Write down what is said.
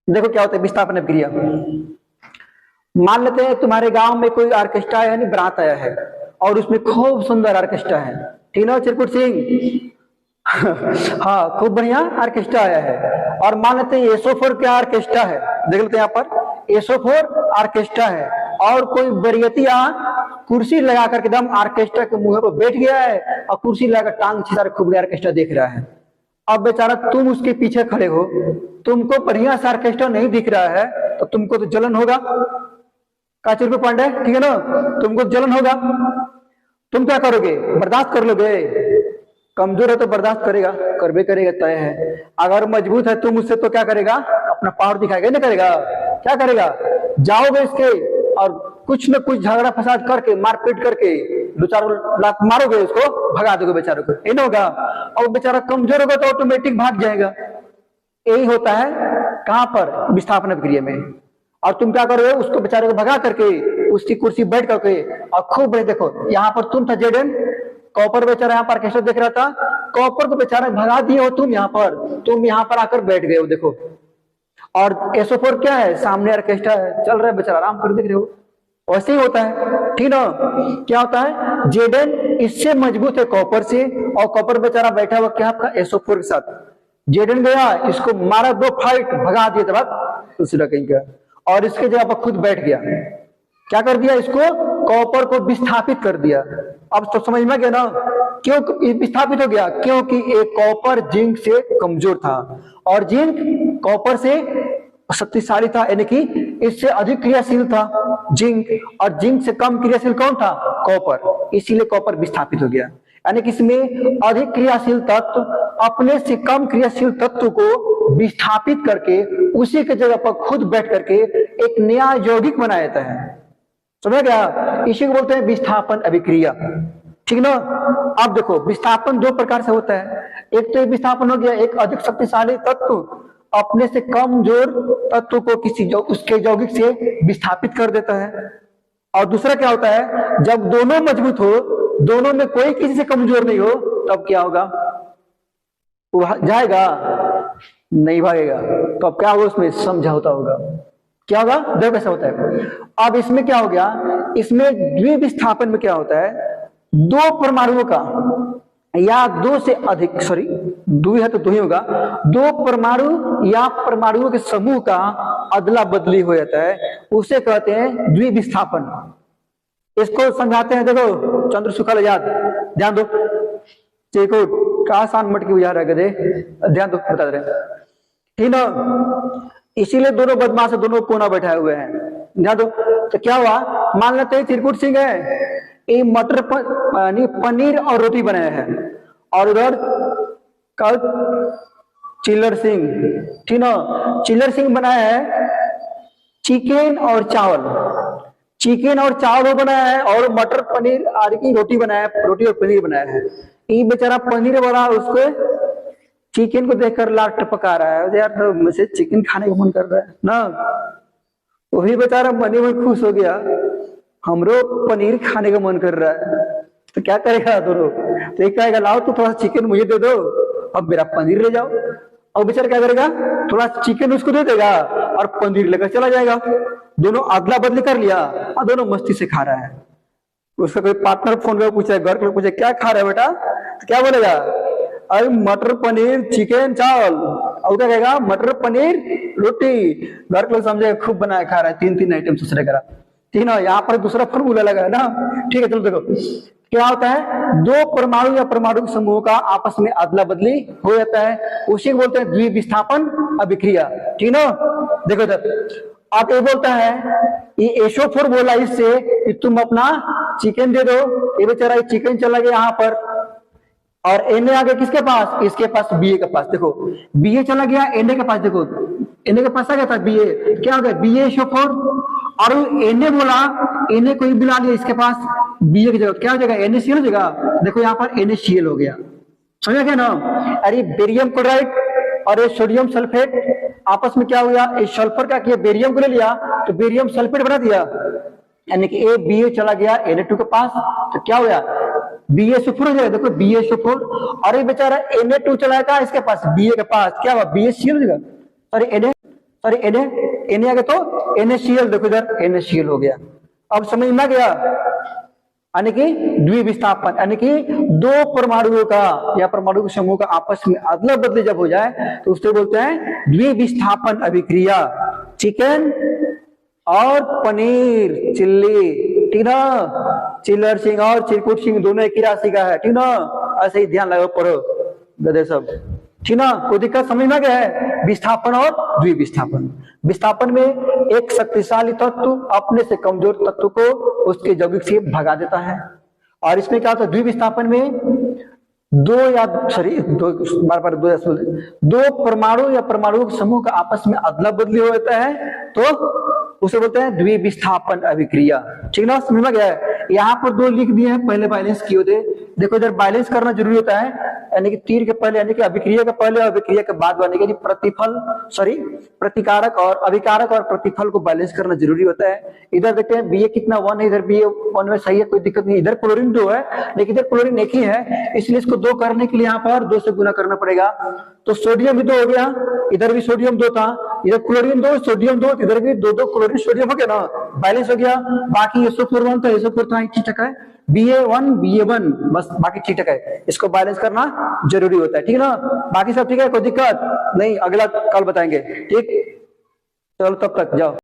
देखो क्या होता है विस्थापन अभिक्रिया। मान लेते हैं तुम्हारे गांव में कोई ऑर्केस्ट्रा यानी बारात आया है और उसमें खूब सुंदर ऑर्केस्ट्रा है, ठीक ना चिरकुट सिंह? हाँ, खूब बढ़िया ऑर्केस्ट्रा आया है। और मान लेते हैं एसो4 क्या ऑर्केस्ट्रा है, देख लेते हैं यहाँ पर एसो4 ऑर्केस्ट्रा है और कोई बरियतिया कुर्सी लगा करके एकदम ऑर्केस्ट्रा के मुंह पर बैठ गया है और कुर्सी लगाकर टांग छिता खूब बढ़िया ऑर्केस्ट्रा देख रहा है। अब बेचारा तुम उसके पीछे खड़े हो, तुमको बढ़िया सा ऑर्केस्ट्रा नहीं दिख रहा है तो तुमको तो जलन होगा, का चिरकुट पांडे, ठीक है ना? तुमको जलन होगा, तुम क्या करोगे? बर्दाश्त कर लोगे? कमजोर है तो बर्दाश्त करेगा, करबे करेगा, तय है। अगर मजबूत है तुम उससे तो क्या करेगा? अपना पावर दिखाएगा, नहीं करेगा? क्या करेगा? जाओगे इसके और कुछ न कुछ झगड़ा फसाद करके मारपीट करके दो चार लात मारोगे, उसको भगा दोगे बेचारे को, ये ना होगा? और बेचारा कमजोर होगा तो ऑटोमेटिक भाग जाएगा। यही होता है कहां पर? विस्थापन अभिक्रिया में। और तुम क्या करोगे? उसको बेचारे को भगा करके उसकी कुर्सी बैठ करके और खूब बड़े, देखो यहाँ पर तुम था जेडन, कॉपर बेचारा यहाँ पर ऑर्केस्ट्रा देख रहा था, कॉपर को बेचारा भगा दिए हो तुम यहाँ पर आकर बैठ गए हो, देखो। और एसो4 क्या है? सामने ऑर्केस्ट्रा है, चल रहा है, बेचारा आराम कर देख रहे हो। वैसे ही होता है, ठीक ना? क्या होता है? जेडन इससे मजबूत है कॉपर से और कॉपर बेचारा बैठा हुआ क्या आपका एसो4 के साथ। जेडन गया, इसको मारा, दो फाइट, भगा दिया तब दूसरा कहीं का, और इसके जगह पर खुद बैठ गया। क्या कर दिया? इसको कॉपर को विस्थापित कर दिया। अब तो समझ में गया ना क्यों विस्थापित हो गया? क्योंकि एक कॉपर जिंक से कमजोर था और जिंक कॉपर से शक्तिशाली था, यानी कि इससे अधिक क्रियाशील था जिंक, और जिंक से कम क्रियाशील कौन था? कॉपर। इसीलिए कॉपर विस्थापित हो गया। यानी कि इसमें अधिक क्रियाशील तत्व अपने से कम क्रियाशील तत्व को विस्थापित करके उसी के जगह पर खुद बैठ करके एक नया यौगिक बना देता है। समझ गया? इसी को बोलते हैं विस्थापन अभिक्रिया, ठीक ना? अब देखो विस्थापन दो प्रकार से होता है। एक तो विस्थापन हो गया, एक अधिक शक्तिशाली तत्व अपने से कमजोर तत्व को किसी उसके यौगिक से विस्थापित कर देता है। और दूसरा क्या होता है? जब दोनों मजबूत हो, दोनों में कोई किसी से कमजोर नहीं हो, तब क्या होगा? वो जाएगा? नहीं भागेगा। तो अब क्या होगा? उसमें समझौता होगा। क्या होगा? देखो कैसा होता है। अब इसमें क्या हो गया? इसमें द्विविस्थापन में क्या होता है? दो परमाणुओं का या दो से अधिक, सॉरी द्वि है तो दो ही होगा, दो परमाणु या परमाणुओं के समूह का अदला बदली हो जाता है, उसे कहते हैं द्विविस्थापन। इसको समझाते हैं, देखो चंद्रशेखर आजाद, ध्यान दो, देखो का आसान मटकी बुझा रहा है गधे, ध्यान दो, बता रहे, ठीक ना? इसीलिए दोनों बदमाश है, दोनों कोना बैठाए हुए हैं, ध्यान दो। तो क्या हुआ? मान लेते हैं चिरकुट सिंह है, ये मटर पनीर और रोटी बनाया है, और उधर कल चिल्लर सिंह, ठीक ना, चिल्लर सिंह बनाया है चिकन और चावल, चिकन और चावल बनाया है, और मटर पनीर आदि की रोटी बनाया है, रोटी और पनीर बनाया है। ये बेचारा पनीर वाला उसको चिकन को देखकर लाट टपका रहा है, यार तो मुझे चिकन खाने का मन कर रहा है ना। वही बेचारा मनी में खुश हो गया, हमरो पनीर खाने का मन कर रहा है। तो क्या करेगा दोनों? तो एक कहेगा लाओ तो थोड़ा चिकन मुझे दे दो, अब मेरा पनीर ले जाओ। और बेचारा क्या करेगा? थोड़ा चिकन उसको दे देगा और पनीर लेकर चला जाएगा। दोनों अदला बदली कर लिया और दोनों मस्ती से खा रहा है। उसका कोई पार्टनर फोन कर पूछा, घर के लोग पूछे क्या खा रहे हो बेटा? तो क्या बोलेगा? अरे मटर पनीर चिकन चावल। और क्या कहेगा? मटर पनीर रोटी। घर के लोग समझे खूब बनाया खा रहा है, 3-3 आइटम दूसरे करा, ठीक ना? यहाँ पर दूसरा फॉर्मूला लगा है ना, ठीक है। चलो देखो क्या होता है, दो परमाणु या परमाणु समूह का आपस में अदला बदली हो जाता है, उसी को बोलते हैं द्विविस्थापन अभिक्रिया, ठीक ना? देखो तब आप ये बोलता है, ये एसो4 बोला इससे कि तुम अपना चिकन दे दो, ये बेचारा चिकन चला गया यहाँ पर, और एने आ गया किसके पास? इसके पास, बीए के पास। देखो बीए चला गया एने के पास, देखो एने के पास आ गया था बीए, क्या हो गया? बीए एसो4, और एने बोला, एने कोई बुला लिया इसके पास, बीए की जगह क्या हो जाएगा? NaCl हो जाएगा। देखो यहाँ पर NaCl हो गया, समझ गया ना? अरे बेरियम क्लोराइड और ये सोडियम सल्फेट आपस में क्या हुआ? इस सल्फर का किया, बेरियम को ले लिया तो बेरियम सल्फेट बना दिया, यानी कि ए बीए चला गया Na2 के पास, तो क्या हुआ? BaSO4 हो जाएगा। देखो BaSO4, और ये बेचारा Na2 चला था इसके पास, बीए के पास, क्या हुआ? BaCl हो जाएगा, सॉरी सॉरी Na आ गया तो NaCl, देखो इधर NaCl हो गया। अब समझ में आ गया, यानी कि द्विविस्थापन, यानी कि दो परमाणुओं का या परमाणु समूह का आपस में अदला बदली जब हो जाए तो उससे बोलते हैं द्विविस्थापन अभिक्रिया। चिकन और पनीर चिल्ली, ठीक ना, चिल्लर सिंह और चिरकुट सिंह दोनों एक ही राशि का है, ठीक ना, ऐसे ही ध्यान लगाओ, पढ़ो गधे सब, ठीक ना। कोई दिक्कत समझ में गया है? विस्थापन और द्विविस्थापन। विस्थापन में एक शक्तिशाली तत्व अपने से कमजोर तत्व को उसके यौगिक से भगा देता है, और इसमें क्या होता है, द्विविस्थापन में दो परमाणु या परमाणु समूह का आपस में अदला बदली हो जाता है तो उसे बोलते हैं द्विविस्थापन अभिक्रिया, ठीक ना, समझ में गया है? यहाँ पर दो लिख दिए हैं, पहले बैलेंस किए थे। देखो इधर बैलेंस करना जरूरी होता है, यानी कि तीर के पहले, यानी कि अभिक्रिया के पहले और अभिक्रिया के बाद बनेगा, यानी प्रतिफल प्रतिकारक और अभिकारक और प्रतिफल को बैलेंस करना जरूरी होता है। इधर देखते हैं Ba कितना 1 है, इधर Ba 1 में सही है, कोई दिक्कत नहीं। इधर क्लोरीन 2 है लेकिन इधर क्लोरीन एक ही है, इसलिए इसको 2 करने के लिए यहाँ पर 2 से गुना करना पड़ेगा। तो सोडियम भी 2 हो गया, इधर भी सोडियम 2 था, इधर क्लोरीन 2 सोडियम 2, इधर भी 2 क्लोरीन सोडियम हो गया ना, बैलेंस हो गया। बाकी SO4 1 तो SO4 था, ठीक है, Ba1 बस, बाकी ठीक है। इसको बैलेंस करना जरूरी होता है, ठीक है ना। बाकी सब ठीक है, कोई दिक्कत नहीं, अगला कल बताएंगे, ठीक। चलो तब तक जाओ।